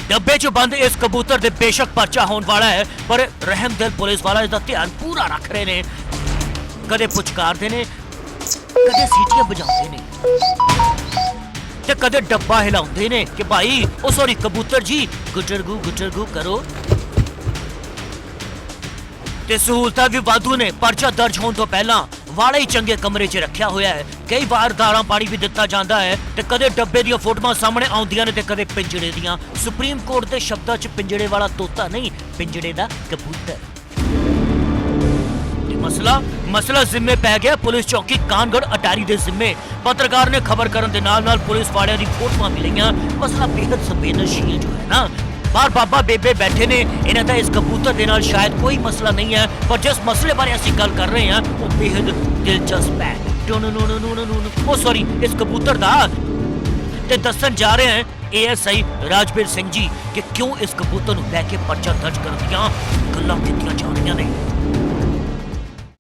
डब्बे च बंद इस कबूतर दे बेशक परचा होने वाला है, पर रहमदिल पुलिस वाला इसका ध्यान पूरा रख रहे ने। कदे पुचकारते ने, कदे सीटियां बजाते ने ते कदे डब्बा हिलाते ने कि भाई ओ सॉरी कबूतर जी गुटरगू करो। ਤੇ ਸਹੂਲਤਾਂ ਵੀ ਵਾਧੂ ਨੇ। ਪਰਚਾ ਦਰਜ ਹੋਣ ਤੋਂ ਪਹਿਲਾਂ ਵਾਲੇ ਹੀ ਚੰਗੇ ਕਮਰੇ 'ਚ ਰੱਖਿਆ ਹੋਇਆ ਹੈ। ਕਈ ਵਾਰ ਦਾਲਾਂ ਪਾਣੀ ਵੀ ਦਿੱਤਾ ਜਾਂਦਾ ਹੈ ਤੇ ਕਦੇ ਡੱਬੇ ਦੀਆਂ ਫੋਟੋਆਂ ਸਾਹਮਣੇ ਆਉਂਦੀਆਂ ਨੇ ਤੇ ਕਦੇ ਪਿੰਜੜੇ ਦੀਆਂ। ਸੁਪਰੀਮ ਕੋਰਟ ਦੇ ਸ਼ਬਦਾਂ 'ਚ ਪਿੰਜੜੇ ਵਾਲਾ ਤੋਤਾ ਨਹੀਂ, ਪਿੰਜੜੇ ਦਾ ਕਬੂਤਰ। ਮਸਲਾ ਜ਼ਿੰਮੇ ਪੈ ਗਿਆ ਪੁਲਿਸ ਚੌਕੀ ਕਾਨਗੜ੍ਹ ਅਟਾਰੀ ਦੇ ਜ਼ਿੰਮੇ। ਪੱਤਰਕਾਰ ਨੇ ਖਬਰ ਕਰਨ ਦੇ ਨਾਲ ਪੁਲਿਸ ਵਾਲਿਆਂ ਦੀ ਫੋਟੋਆਂ ਵੀ ਲਈਆਂ। ਮਸਲਾ ਬੇहद ਸੰਵੇਦਨਸ਼ੀਲ ਜੋ ਹੈ ਨਾ। ਬਾਹਰ ਬਾਬਾ ਬੇਬੇ ਬੈਠੇ ਨੇ, ਇਹਨਾਂ ਦਾ ਇਸ ਕਬੂਤਰ ਦੇ ਨਾਲ ਸ਼ਾਇਦ ਕੋਈ ਮਸਲਾ ਨਹੀਂ ਹੈ, ਪਰ ਜਿਸ ਮਸਲੇ ਬਾਰੇ ਅਸੀਂ ਗੱਲ ਕਰ ਰਹੇ ਹਾਂ ਉਹ ਬੇहद ਦਿਲਚਸਪ ਹੈ। ਉਹ ਸੌਰੀ, ਇਸ ਕਬੂਤਰ ਦਾ। ਤੇ ਦੱਸਣ ਜਾ ਰਹੇ ਹਨ ASI ਰਾਜਵੀਰ ਸਿੰਘ ਜੀ ਕਿ ਕਿਉਂ ਇਸ ਕਬੂਤਰ ਨੂੰ ਲੈ ਕੇ ਪਰਚਾ ਦਰਜ ਕਰਨ ਦੀਆਂ ਗੱਲਾਂ ਕੀਤੀਆਂ ਜਾ ਰਹੀਆਂ ਨੇ।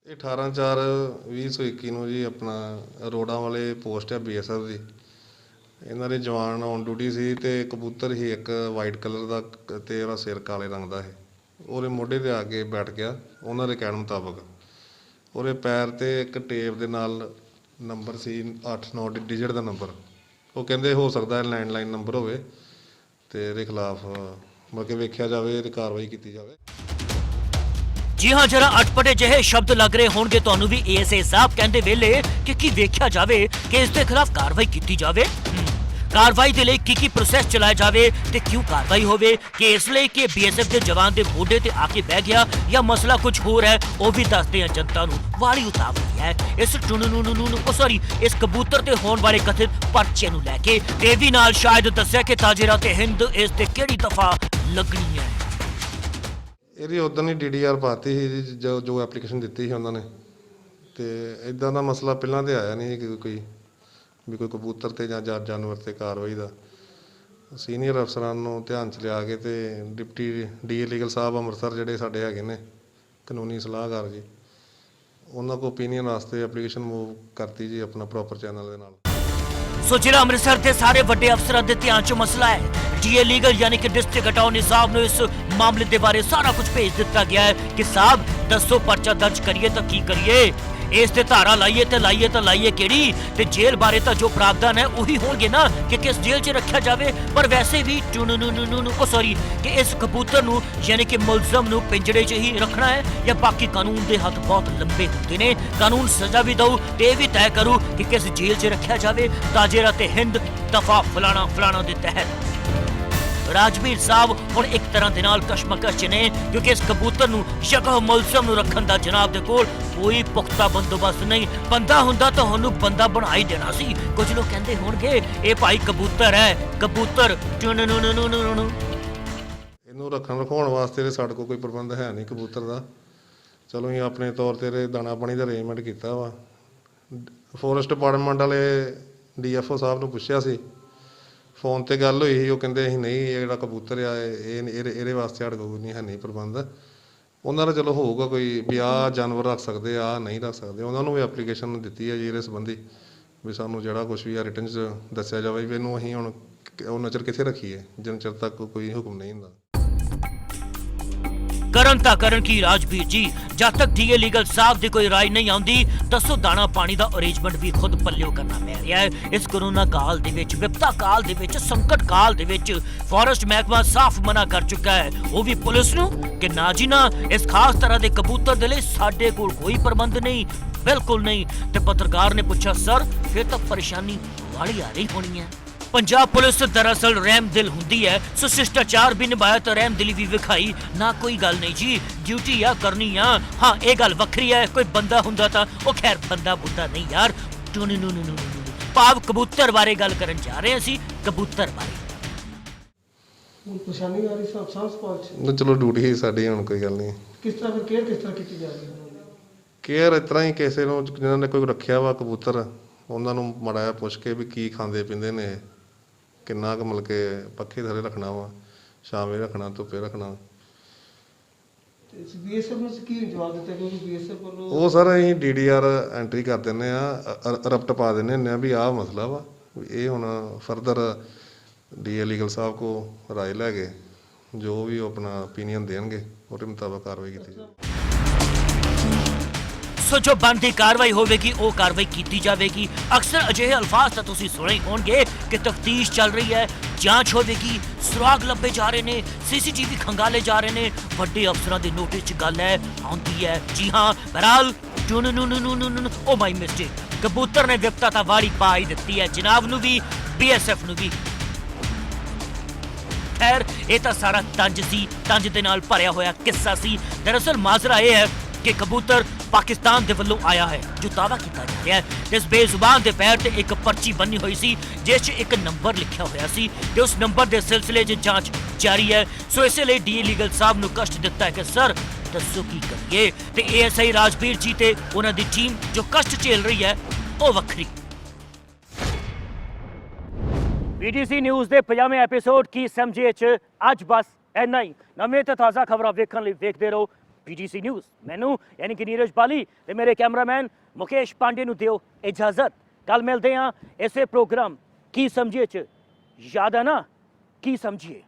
18/4/2021 ਨੂੰ ਜੀ ਆਪਣਾ ਰੋਡਾਂ ਵਾਲੇ ਪੋਸਟ ਹੈ BSF ਦੀ। ਇਹਨਾਂ ਦੇ ਜਵਾਨ ਔਨ ਡਿਊਟੀ ਸੀ ਤੇ ਕਬੂਤਰ ਹੀ ਇੱਕ ਵਾਈਟ ਕਲਰ ਦਾ ਤੇ ਉਹਦਾ ਸਿਰ ਕਾਲੇ ਰੰਗ ਦਾ ਹੈ। ਉਹਦੇ ਮੋਢੇ ਤੇ ਆ ਕੇ ਬੈਠ ਗਿਆ। ਉਹਨਾਂ ਦੇ ਕਹਿਣ ਮੁਤਾਬਕ ਉਹਦੇ ਪੈਰ ਤੇ ਇੱਕ ਟੇਪ ਦੇ ਨਾਲ ਨੰਬਰ ਸੀ 8-9 ਡਿਜਿਟ ਦਾ ਨੰਬਰ। ਉਹ ਕਹਿੰਦੇ ਹੋ ਸਕਦਾ ਲੈਂਡਲਾਈਨ ਨੰਬਰ ਹੋਵੇ ਤੇ ਇਹਦੇ ਖਿਲਾਫ ਮੌਕੇ ਵੇਖਿਆ ਜਾਵੇ ਤੇ ਕਾਰਵਾਈ ਕੀਤੀ ਜਾਵੇ। ਜੀ ਹਾਂ, ਜਰਾ ਅਟਪਟੇ ਜਿਹੇ ਸ਼ਬਦ ਲੱਗ ਰਹੇ ਹੋਣਗੇ ਤੁਹਾਨੂੰ ਵੀ ASI ਸਾਹਿਬ ਕਹਿੰਦੇ ਵੇਲੇ ਕਿ ਕੀ ਵੇਖਿਆ ਜਾਵੇ ਕਿ ਇਸ ਦੇ ਖਿਲਾਫ ਕਾਰਵਾਈ ਕੀਤੀ ਜਾਵੇ। ਕਾਰਵਾਈ ਦੇ ਲਈ ਕੀ ਪ੍ਰੋਸੈਸ ਚਲਾਇਆ ਜਾਵੇ ਤੇ ਕਿਉਂ ਕਾਰਵਾਈ ਹੋਵੇ, ਕਿ ਇਸ ਲਈ ਕਿ BSF ਦੇ ਜਵਾਨ ਦੇ ਮੋਢੇ ਤੇ ਆ ਕੇ ਬਹਿ ਗਿਆ ਜਾਂ ਮਸਲਾ ਕੁਝ ਹੋਰ ਹੈ, ਉਹ ਵੀ ਦੱਸਦੇ ਆ ਜਨਤਾ ਨੂੰ। ਵਾਲੀ ਉਤਾਵਲੀ ਹੈ ਇਸ ਇਸ ਕਬੂਤਰ ਤੇ ਹੋਣ ਵਾਲੇ ਕਥਿਤ ਪਰਚੇ ਨੂੰ ਲੈ ਕੇ। ਤੇ ਵੀ ਨਾਲ ਸ਼ਾਇਦ ਦੱਸਿਆ ਕਿ ਤਾਜੇਰਾ ਤੇ ਹਿੰਦ ਇਸ ਤੇ ਕਿਹੜੀ ਦਫਾ ਲੱਗਣੀ ਹੈ। ਇਹਦੀ ਉਦੋਂ ਹੀ DDR ਪਾਤੀ ਸੀ ਜੋ ਐਪਲੀਕੇਸ਼ਨ ਦਿੱਤੀ ਸੀ ਉਹਨਾਂ ਨੇ। ਤੇ ਇਦਾਂ ਦਾ ਮਸਲਾ ਪਹਿਲਾਂ ਤੇ ਆਇਆ ਨਹੀਂ ਕਿ ਕੋਈ ਕਬੂਤਰ ਤੇ ਜਾਂ ਜਾਨਵਰ ਤੇ ਕਾਰਵਾਈ ਦਾ। ਸੀਨੀਅਰ ਅਫਸਰਾਂ ਨੂੰ ਧਿਆਨ 'ਚ ਲਿਆ ਕੇ ਤੇ deputy DA legal Sahib Amritsar ਜਿਹੜੇ ਸਾਡੇ ਹੈਗੇ ਨੇ ਕਾਨੂੰਨੀ ਸਲਾਹਕਾਰ ਜੀ, ਉਹਨਾਂ ਕੋਲ ਓਪੀਨੀਅਨ ਵਾਸਤੇ ਐਪਲੀਕੇਸ਼ਨ ਮੂਵ ਕਰਤੀ ਜੀ ਆਪਣਾ ਪ੍ਰੋਪਰ ਚੈਨਲ ਦੇ ਨਾਲ। ਸੋ ਜਿਹੜਾ ਅੰਮ੍ਰਿਤਸਰ ਦੇ ਸਾਰੇ ਵੱਡੇ ਅਫਸਰਾਂ ਦੇ ਧਿਆਨ 'ਚ ਮਸਲਾ ਹੈ, DA ਲੀਗਲ ਯਾਨੀ ਕਿ ਡਿਸਟ੍ਰਿਕਟ ਅਟਾਰਨੀ ਸਾਹਿਬ ਨੂੰ ਇਸ ਮਾਮਲੇ ਦੇ ਬਾਰੇ ਸਾਰਾ ਕੁਝ ਭੇਜ ਦਿੱਤਾ ਗਿਆ ਹੈ ਕਿ ਸਾਹਿਬ ਦੱਸੋ ਪਰਚਾ ਦਰਜ ਕਰੀਏ ਤਾਂ ਕੀ ਕਰੀਏ, ਇਸ ਤੇ ਧਾਰਾ ਲਾਈਏ ਕਿਹੜੀ, ਤੇ ਜੇਲ੍ਹ ਬਾਰੇ ਤਾਂ ਜੋ ਪ੍ਰਾਵਧਾਨ ਹੈ ਉਹੀ ਹੋਣਗੇ ਨਾ ਕਿ ਕਿਸ ਜੇਲ੍ਹ 'ਚ ਰੱਖਿਆ ਜਾਵੇ। ਪਰ ਵੈਸੇ ਵੀ ਕਿ ਇਸ ਕਬੂਤਰ ਨੂੰ ਯਾਨੀ ਕਿ ਮੁਲਜ਼ਮ ਨੂੰ ਪਿੰਜੜੇ 'ਚ ਹੀ ਰੱਖਣਾ ਹੈ ਜਾਂ ਬਾਕੀ ਕਾਨੂੰਨ ਦੇ ਹੱਥ ਬਹੁਤ ਲੰਬੇ ਹੁੰਦੇ ਨੇ। ਕਾਨੂੰਨ ਸਜ਼ਾ ਵੀ ਦਊ ਤੇ ਇਹ ਵੀ ਤੈਅ ਕਰੂ ਕਿ ਕਿਸ ਜੇਲ੍ਹ 'ਚ ਰੱਖਿਆ ਜਾਵੇ। ਤਾਜੇਰਾ ਤੇ ਹਿੰਦ ਦਫਾ ਫਲਾਣਾ ਦੇ ਤਹਿਤ ਰਾਜਵੀਰ ਸਾਹਿਬ ਹੁਣ ਇੱਕ ਤਰ੍ਹਾਂ ਦੇ ਨਾਲ ਕਸ਼ਮਕਸ਼ 'ਚ ਨੇ, ਕਿਉਂਕਿ ਇਸ ਕਬੂਤਰ ਨੂੰ ਜਗ੍ਹਾ ਮੁਲਜ਼ਮ ਨੂੰ ਰੱਖਣ ਦਾ ਜਨਾਬ ਦੇ ਕੋਲ ਕੋਈ ਪੁਖਤਾ ਬੰਦੋਬਸਤ ਨਹੀਂ। ਬੰਦਾ ਹੁੰਦਾ ਤਾਂ ਉਹਨੂੰ ਬੰਦਾ ਬਣਾ ਹੀ ਦੇਣਾ ਸੀ। ਕੁਝ ਲੋਕ ਕਹਿੰਦੇ ਹੋਣਗੇ ਇਹ ਭਾਈ ਕਬੂਤਰ ਹੈ, ਕਬੂਤਰ ਇਹਨੂੰ ਰਖਾਉਣ ਵਾਸਤੇ ਤੇ ਸਾਡੇ ਕੋਲ ਕੋਈ ਪ੍ਰਬੰਧ ਹੈ ਨਹੀਂ ਕਬੂਤਰ ਦਾ। ਚਲੋ ਅਸੀਂ ਆਪਣੇ ਤੌਰ ਤੇ ਦਾਣਾ ਪਾਣੀ ਦਾ ਅਰੇਂਜਮੈਂਟ ਕੀਤਾ ਵਾ। ਫੋਰੈਸਟ ਡਿਪਾਰਟਮੈਂਟ ਵਾਲੇ DFO ਸਾਹਿਬ ਨੂੰ ਪੁੱਛਿਆ ਸੀ, ਫੋਨ ਤੇ ਗੱਲ ਹੋਈ ਸੀ। ਉਹ ਕਹਿੰਦੇ ਅਸੀਂ ਨਹੀਂ, ਇਹ ਜਿਹੜਾ ਕਬੂਤਰ ਆ ਇਹਦੇ ਵਾਸਤੇ ਸਾਡੇ ਕੋਲ ਨਹੀਂ ਹੈ ਨਹੀਂ ਪ੍ਰਬੰਧ। ਉਹਨਾਂ ਦਾ ਚਲੋ ਹੋਊਗਾ ਕੋਈ ਵੀ ਆਹ ਜਾਨਵਰ ਰੱਖ ਸਕਦੇ ਆ ਨਹੀਂ ਰੱਖ ਸਕਦੇ। ਉਹਨਾਂ ਨੂੰ ਵੀ ਐਪਲੀਕੇਸ਼ਨ ਦਿੱਤੀ ਹੈ ਜੀ ਇਹਦੇ ਸੰਬੰਧੀ ਵੀ ਸਾਨੂੰ ਜਿਹੜਾ ਕੁਝ ਵੀ ਆ ਰਿਟਨ 'ਚ ਦੱਸਿਆ ਜਾਵੇ ਵੀ ਇਹਨੂੰ ਅਸੀਂ ਹੁਣ ਉਹ ਨਜ਼ਰ ਕਿੱਥੇ ਰੱਖੀਏ ਜਿੰਨ ਚਿਰ ਤੱਕ ਕੋਈ ਹੁਕਮ ਨਹੀਂ ਹੁੰਦਾ। ਕਰਨ ਕੀ ਰਾਜਵੀਰ ਜੀ, ਜਦ ਤੱਕ DA ਲੀਗਲ ਸਾਹਿਬ ਦੀ ਕੋਈ ਰਾਏ ਨਹੀਂ ਆਉਂਦੀ, ਦੱਸੋ ਦਾਣਾ ਪਾਣੀ ਦਾ ਅਰੇਂਜਮੈਂਟ ਵੀ ਖੁਦ ਪੱਲਿਓ ਕਰਨਾ ਪੈ ਰਿਹਾ ਹੈ। ਇਸ ਕੋਰੋਨਾ ਕਾਲ ਦੇ ਵਿੱਚ, ਵਿਪਤਾ ਕਾਲ ਦੇ ਵਿੱਚ, ਸੰਕਟ ਕਾਲ ਦੇ ਵਿੱਚ ਫੋਰੈਸਟ ਮਹਿਕਮਾ ਸਾਫ਼ ਮਨਾ ਕਰ ਚੁੱਕਾ ਹੈ, ਉਹ ਵੀ ਪੁਲਿਸ ਨੂੰ, ਕਿ ਨਾ ਜੀ ਨਾ, ਇਸ ਖਾਸ ਤਰ੍ਹਾਂ ਦੇ ਕਬੂਤਰ ਦੇ ਲਈ ਸਾਡੇ ਕੋਲ ਕੋਈ ਪ੍ਰਬੰਧ ਨਹੀਂ, ਬਿਲਕੁਲ ਨਹੀਂ। ਤੇ ਪੱਤਰਕਾਰ ਨੇ ਪੁੱਛਿਆ, ਸਰ ਫਿਰ ਤਾਂ ਪਰੇਸ਼ਾਨੀ ਵਾਲੀ ਆ ਰਹੀ ਹੋਣੀ ਹੈ। ਪੰਜਾਬ ਪੁਲਿਸ ਦਰਅਸਲ ਰਹਿਮਦਿਲ ਹੁੰਦੀ ਹੈ, ਸੋ ਸ਼ਿਸ਼ਟਾਚਾਰ ਵੀ ਨਿਭਾਇਆ ਤਾਂ ਰਹਿਮਦਿਲੀ ਵੀ ਵਿਖਾਈ ਨਾ। ਕੋਈ ਗੱਲ ਨਹੀਂ ਜੀ, ਡਿਊਟੀ ਆ ਕਰਨੀ ਆ। ਹਾਂ, ਇਹ ਗੱਲ ਵੱਖਰੀ ਹੈ, ਕੋਈ ਬੰਦਾ ਹੁੰਦਾ ਤਾਂ ਉਹ ਖੈਰ ਬੰਦਾ ਬੁੱਧਾ ਨਹੀਂ ਯਾਰ। ਭਾਵ ਕਬੂਤਰ ਬਾਰੇ ਗੱਲ ਕਰਨ ਜਾ ਰਹੇ ਅਸੀਂ, ਕਬੂਤਰ ਬਾਰੇ। ਪਰੇਸ਼ਾਨੀ ਆ ਰਹੀ ਸਾਂਭ ਸੰਭਾਲ 'ਚ? ਚਲੋ ਡਿਊਟੀ ਹੀ ਸਾਡੀ, ਹੁਣ ਕੋਈ ਗੱਲ ਨਹੀਂ। ਕਿਸ ਤਰ੍ਹਾਂ ਕੇਅਰ ਕਿਸ ਤਰ੍ਹਾਂ ਕੀਤੀ ਜਾ ਰਹੀ ਹੈ? ਕੇਅਰ ਇਸ ਤਰ੍ਹਾਂ ਹੀ, ਕਿਸੇ ਨੂੰ ਜਿਹਨਾਂ ਨੇ ਕੋਈ ਰੱਖਿਆ ਵਾ ਕਬੂਤਰ, ਉਹਨਾਂ ਨੂੰ ਮਾੜਾ ਜਿਹਾ ਪੁੱਛ ਕੇ ਵੀ ਕੀ ਖਾਂਦੇ ਪੀਂਦੇ ਨੇ, ਕਿੰਨਾ ਕੁ ਮਤਲਬ ਕਿ ਪੱਖੇ ਥੱਲੇ ਰੱਖਣਾ ਵਾ, ਛਾਵੇਂ ਰੱਖਣਾ, ਧੁੱਪੇ ਰੱਖਣਾ। BSF ਨੂੰ ਕੀ ਜਵਾਬ ਦਿੱਤਾ? ਕਿਉਂਕਿ BSF ਵੱਲੋਂ ਉਹ ਸਰ ਅਸੀਂ DDR ਐਂਟਰੀ ਕਰ ਦਿੰਦੇ ਆ, ਰਪਟ ਪਾ ਦਿੰਦੇ ਹੁੰਦੇ ਆ ਵੀ ਆਹ ਮਸਲਾ ਵਾ। ਇਹ ਹੁਣ ਫਰਦਰ DA ਲੀਗਲ ਸਾਹਿਬ ਕੋ ਰਾਏ ਲੈ ਕੇ ਜੋ ਵੀ ਉਹ ਆਪਣਾ ਓਪੀਨੀਅਨ ਦੇਣਗੇ ਉਹਦੇ ਮੁਤਾਬਕ ਕਾਰਵਾਈ ਕੀਤੀ ਜਾਵੇ। ਸੋ ਜੋ ਬਣਦੀ ਕਾਰਵਾਈ ਹੋਵੇਗੀ ਉਹ ਕਾਰਵਾਈ ਕੀਤੀ ਜਾਵੇਗੀ। ਅਕਸਰ ਅਜਿਹੇ ਅਲਫਾਜ਼ ਤਾਂ ਤੁਸੀਂ ਸੁਣੇ ਹੋਣਗੇ ਕਿ ਤਫਤੀਸ਼ ਚੱਲ ਰਹੀ ਹੈ, ਜਾਂਚ ਹੋਵੇਗੀ, ਸੁਰਾਗ ਲੱਭੇ ਜਾ ਰਹੇ ਨੇ, ਸੀਸੀਟੀਵੀ ਖੰਗਾਲੇ ਜਾ ਰਹੇ ਨੇ, ਵੱਡੇ ਅਫਸਰਾਂ ਦੇ ਨੋਟਿਸ 'ਚ ਗੱਲ ਹੈ ਆਉਂਦੀ ਹੈ। ਜੀ ਹਾਂ, ਬਹਰਾਲ ਓ ਮਾਈ ਮਿਸਟੇਕ, ਕਬੂਤਰ ਨੇ ਵਿਪਤਾ ਤਾਂ ਵਾੜੀ ਪਾ ਹੀ ਦਿੱਤੀ ਹੈ, ਜਨਾਬ ਨੂੰ ਵੀ, BSF ਨੂੰ ਵੀ। ਖੈਰ, ਇਹ ਤਾਂ ਸਾਰਾ ਤੰਜ ਸੀ, ਤੰਜ ਦੇ ਨਾਲ ਭਰਿਆ ਹੋਇਆ ਕਿੱਸਾ ਸੀ। ਦਰਅਸਲ ਮਾਜ਼ਰਾ ਇਹ ਹੈ ਕਿ ਕਬੂਤਰ ਪਾਕਿਸਤਾਨ ਦੇ ਵੱਲੋਂ ਆਇਆ ਹੈ, ਜੋ ਦਾਅਵਾ ਕੀਤਾ ਜਾ ਰਿਹਾ ਹੈ। ਤੇ ਇਸ ਬੇਜ਼ੁਬਾਨ ਦੇ ਪੈਰ ਤੇ ਇੱਕ ਪਰਚੀ ਬੰਨੀ ਹੋਈ ਸੀ ਜਿਸ 'ਚ ਇੱਕ ਨੰਬਰ ਲਿਖਿਆ ਹੋਇਆ ਸੀ ਤੇ ਉਸ ਨੰਬਰ ਦੇ ਸਿਲਸਿਲੇ 'ਚ ਜਾਂਚ ਜਾਰੀ ਹੈ। ਸੋ ਇਸੇ ਲਈ ਡੀ ਲੀਗਲ ਸਾਹਿਬ ਨੂੰ ਕਸ਼ਟ ਦਿੱਤਾ ਹੈ ਕਿ ਸਰ ਦੱਸੋ ਕੀ ਕਰੀਏ। ਤੇ ASI ਰਾਜਵੀਰ ਜੀ ਤੇ ਉਹਨਾਂ ਦੀ ਟੀਮ ਜੋ ਕਸ਼ਟ ਝੇਲ ਰਹੀ ਹੈ ਉਹ ਵੱਖਰੀ। BTC ਨਿਊਜ਼ ਦੇ 50ਵੇਂ ਐਪੀਸੋਡ ਕੀ ਸਮਝੇ 'ਚ ਅੱਜ ਬਸ ਇੰਨਾ ਹੀ। ਨਵੇਂ ਤੇ ਤਾਜ਼ਾ ਖਬਰਾਂ ਵੇਖਣ ਲਈ ਵੇਖਦੇ ਰਹੋ BTC ਨਿਊਜ਼। ਮੈਨੂੰ ਯਾਨੀ ਕਿ ਨੀਰਜ ਪਾਲੀ ਤੇ ਮੇਰੇ ਕੈਮਰਾਮੈਨ ਮੁਕੇਸ਼ ਪਾਂਡੇ ਨੂੰ ਦਿਓ ਇਜਾਜ਼ਤ। ਕੱਲ ਮਿਲਦੇ ਹਾਂ ਇਸੇ ਪ੍ਰੋਗਰਾਮ ਕੀ ਸਮਝੇ 'ਚ। ਯਾਦ ਹੈ ਨਾ, ਕੀ ਸਮਝੀਏ।